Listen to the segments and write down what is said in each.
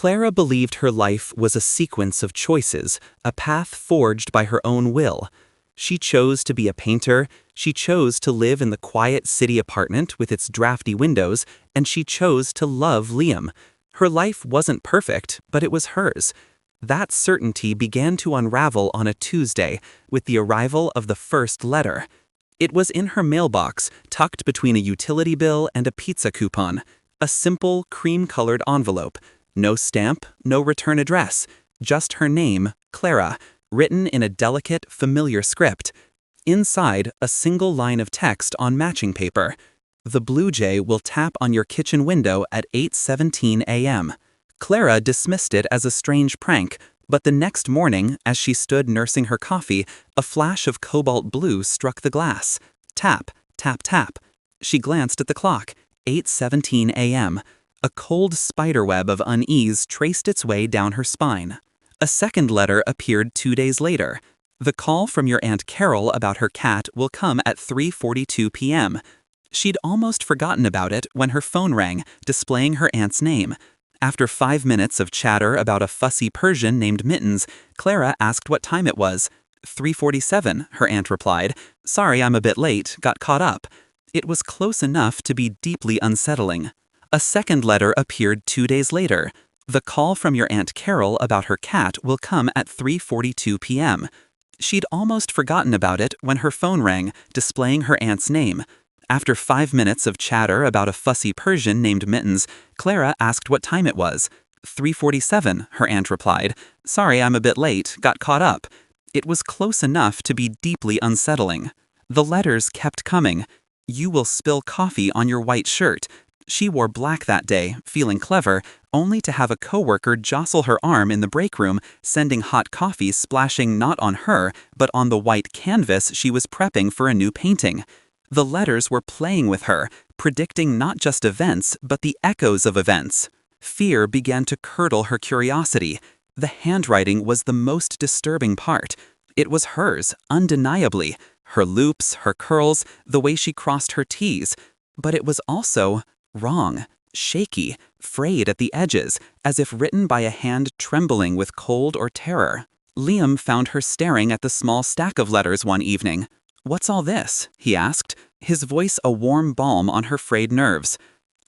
Clara believed her life was a sequence of choices, a path forged by her own will. She chose to be a painter, she chose to live in the quiet city apartment with its drafty windows, and she chose to love Liam. Her life wasn't perfect, but it was hers. That certainty began to unravel on a Tuesday with the arrival of the first letter. It was in her mailbox, tucked between a utility bill and a pizza coupon. A simple, cream-colored envelope. No stamp, no return address. Just her name, Clara, written in a delicate, familiar script. Inside, a single line of text on matching paper. The blue jay will tap on your kitchen window at 8:17 a.m. Clara dismissed it as a strange prank, but the next morning, as she stood nursing her coffee, a flash of cobalt blue struck the glass. Tap, tap, tap. She glanced at the clock. 8:17 a.m. A cold spiderweb of unease traced its way down her spine. A second letter appeared 2 days later. The call from your Aunt Carol about her cat will come at 3:42 p.m. She'd almost forgotten about it when her phone rang, displaying her aunt's name. After 5 minutes of chatter about a fussy Persian named Mittens, Clara asked what time it was. 3:47, her aunt replied. Sorry, I'm a bit late, got caught up. It was close enough to be deeply unsettling. A second letter appeared 2 days later. The call from your Aunt Carol about her cat will come at 3:42 p.m. She'd almost forgotten about it when her phone rang, displaying her aunt's name. After 5 minutes of chatter about a fussy Persian named Mittens, Clara asked what time it was. 3:47, her aunt replied. Sorry, I'm a bit late, got caught up. It was close enough to be deeply unsettling. The letters kept coming. You will spill coffee on your white shirt. She wore black that day, feeling clever, only to have a coworker jostle her arm in the break room, sending hot coffee splashing not on her, but on the white canvas she was prepping for a new painting. The letters were playing with her, predicting not just events, but the echoes of events. Fear began to curdle her curiosity. The handwriting was the most disturbing part. It was hers, undeniably. Her loops, her curls, the way she crossed her T's. But it was also wrong, shaky, frayed at the edges, as if written by a hand trembling with cold or terror. Liam found her staring at the small stack of letters one evening. What's all this? He asked, his voice a warm balm on her frayed nerves.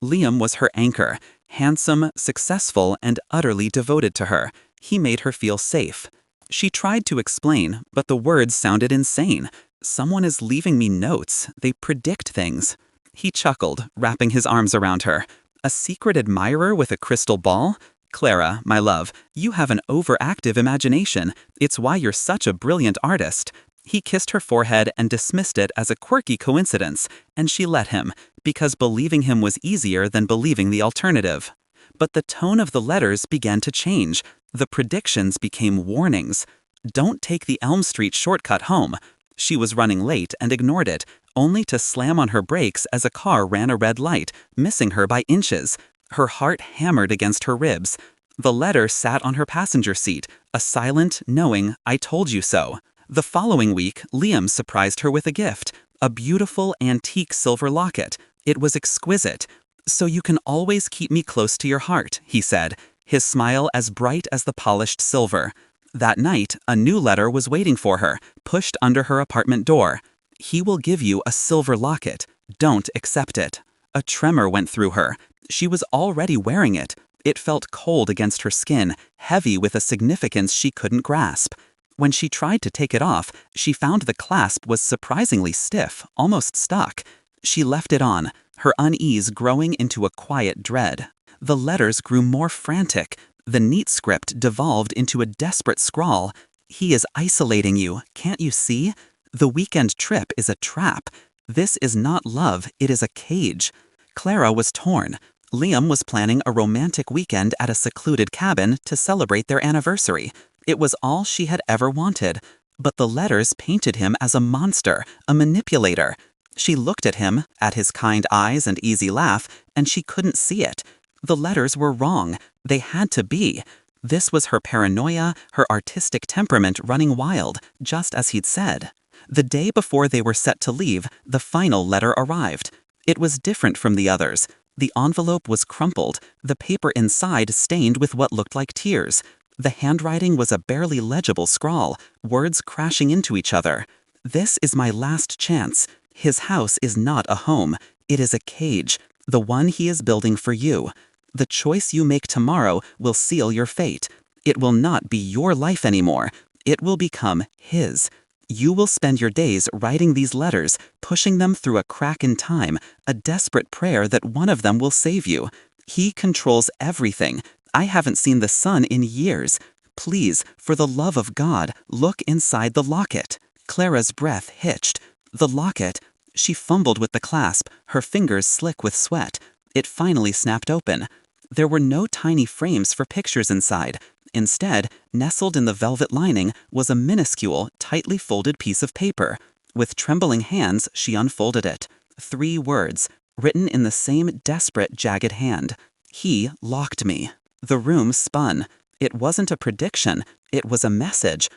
Liam was her anchor, handsome, successful, and utterly devoted to her. He made her feel safe. She tried to explain, but the words sounded insane. Someone is leaving me notes. They predict things. He chuckled, wrapping his arms around her. A secret admirer with a crystal ball? Clara, my love, you have an overactive imagination. It's why you're such a brilliant artist. He kissed her forehead and dismissed it as a quirky coincidence, and she let him, because believing him was easier than believing the alternative. But the tone of the letters began to change. The predictions became warnings. Don't take the Elm Street shortcut home. She was running late and ignored it, only to slam on her brakes as a car ran a red light, missing her by inches. Her heart hammered against her ribs. The letter sat on her passenger seat, a silent, knowing, I told you so. The following week, Liam surprised her with a gift, a beautiful antique silver locket. It was exquisite. So you can always keep me close to your heart, he said, his smile as bright as the polished silver. That night, a new letter was waiting for her, pushed under her apartment door. He will give you a silver locket. Don't accept it. A tremor went through her. She was already wearing it. It felt cold against her skin, heavy with a significance she couldn't grasp. When she tried to take it off, she found the clasp was surprisingly stiff, almost stuck. She left it on, her unease growing into a quiet dread. The letters grew more frantic. The neat script devolved into a desperate scrawl. He is isolating you, can't you see? The weekend trip is a trap. This is not love, it is a cage. Clara was torn. Liam was planning a romantic weekend at a secluded cabin to celebrate their anniversary. It was all she had ever wanted. But the letters painted him as a monster, a manipulator. She looked at him, at his kind eyes and easy laugh, and she couldn't see it. The letters were wrong. They had to be. This was her paranoia, her artistic temperament running wild, just as he'd said. The day before they were set to leave, the final letter arrived. It was different from the others. The envelope was crumpled, the paper inside stained with what looked like tears. The handwriting was a barely legible scrawl, words crashing into each other. "This is my last chance. His house is not a home. It is a cage, the one he is building for you. The choice you make tomorrow will seal your fate. It will not be your life anymore. It will become his. You will spend your days writing these letters, pushing them through a crack in time, a desperate prayer that one of them will save you. He controls everything. I haven't seen the sun in years. Please, for the love of God, look inside the locket." Clara's breath hitched. The locket. She fumbled with the clasp, her fingers slick with sweat. It finally snapped open. There were no tiny frames for pictures inside. Instead, nestled in the velvet lining was a minuscule, tightly folded piece of paper. With trembling hands, she unfolded it. 3 words, written in the same desperate, jagged hand. "He locked me." The room spun. It wasn't a prediction. It was a message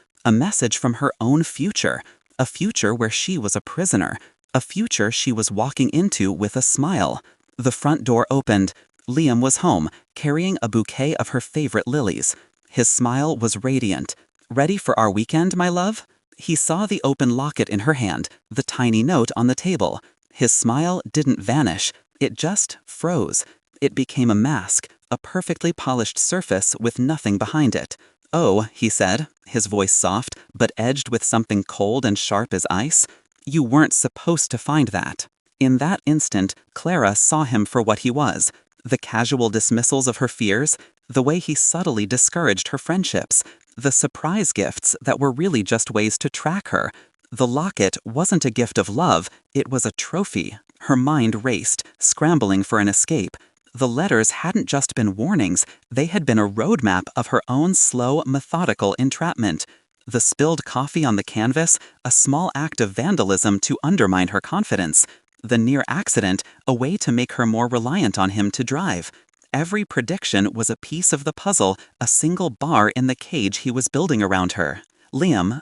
from her own future. A future where she was a prisoner. A future she was walking into with a smile. The front door opened. Liam was home, carrying a bouquet of her favorite lilies. His smile was radiant. "Ready for our weekend, my love?" He saw the open locket in her hand, the tiny note on the table. His smile didn't vanish. It just froze. It became a mask, a perfectly polished surface with nothing behind it. "Oh," he said, his voice soft, but edged with something cold and sharp as ice. "You weren't supposed to find that." In that instant, Clara saw him for what he was. The casual dismissals of her fears, the way he subtly discouraged her friendships, the surprise gifts that were really just ways to track her. The locket wasn't a gift of love, it was a trophy. Her mind raced, scrambling for an escape. The letters hadn't just been warnings, they had been a roadmap of her own slow, methodical entrapment. The spilled coffee on the canvas, a small act of vandalism to undermine her confidence. The near accident, a way to make her more reliant on him to drive. Every prediction was a piece of the puzzle, a single bar in the cage he was building around her. "Liam,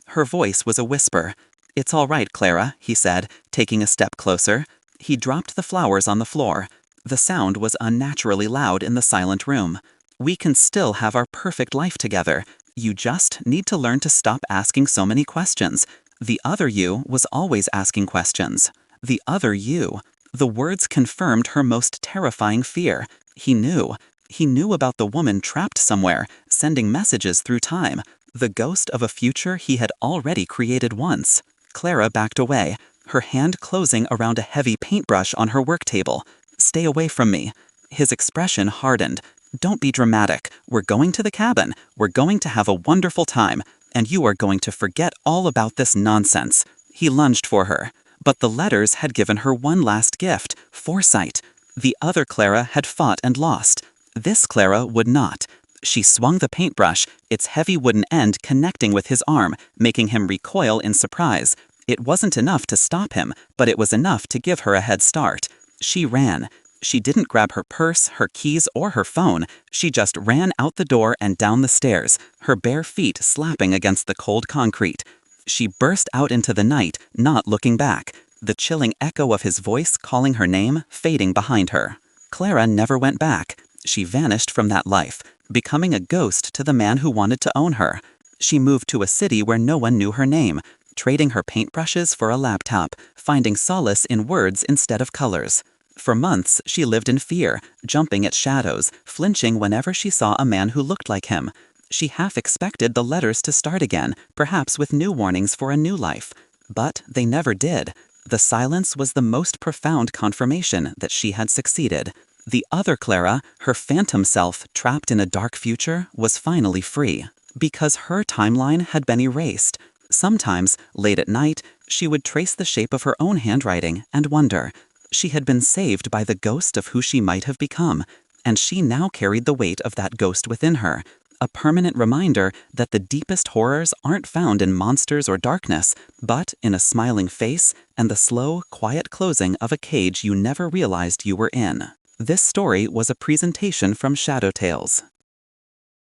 Her voice was a whisper. "It's all right, Clara," he said, taking a step closer. He dropped the flowers on the floor. The sound was unnaturally loud in the silent room. "We can still have our perfect life together. You just need to learn to stop asking so many questions. The other you was always asking questions. The other you." The words confirmed her most terrifying fear. He knew. He knew about the woman trapped somewhere, sending messages through time. The ghost of a future he had already created once. Clara backed away, her hand closing around a heavy paintbrush on her work table. "Stay away from me." His expression hardened. "Don't be dramatic. We're going to the cabin. We're going to have a wonderful time. And you are going to forget all about this nonsense." He lunged for her. But the letters had given her one last gift, foresight. The other Clara had fought and lost. This Clara would not. She swung the paintbrush, its heavy wooden end connecting with his arm, making him recoil in surprise. It wasn't enough to stop him, but it was enough to give her a head start. She ran. She didn't grab her purse, her keys, or her phone. She just ran out the door and down the stairs, her bare feet slapping against the cold concrete. She burst out into the night, not looking back, the chilling echo of his voice calling her name fading behind her. Clara never went back. She vanished from that life, becoming a ghost to the man who wanted to own her. She moved to a city where no one knew her name, trading her paintbrushes for a laptop, finding solace in words instead of colors. For months, she lived in fear, jumping at shadows, flinching whenever she saw a man who looked like him. She half expected the letters to start again, perhaps with new warnings for a new life. But they never did. The silence was the most profound confirmation that she had succeeded. The other Clara, her phantom self trapped in a dark future, was finally free. Because her timeline had been erased. Sometimes, late at night, she would trace the shape of her own handwriting and wonder. She had been saved by the ghost of who she might have become, and she now carried the weight of that ghost within her. A permanent reminder that the deepest horrors aren't found in monsters or darkness, but in a smiling face and the slow, quiet closing of a cage you never realized you were in. This story was a presentation from Shadow Tales.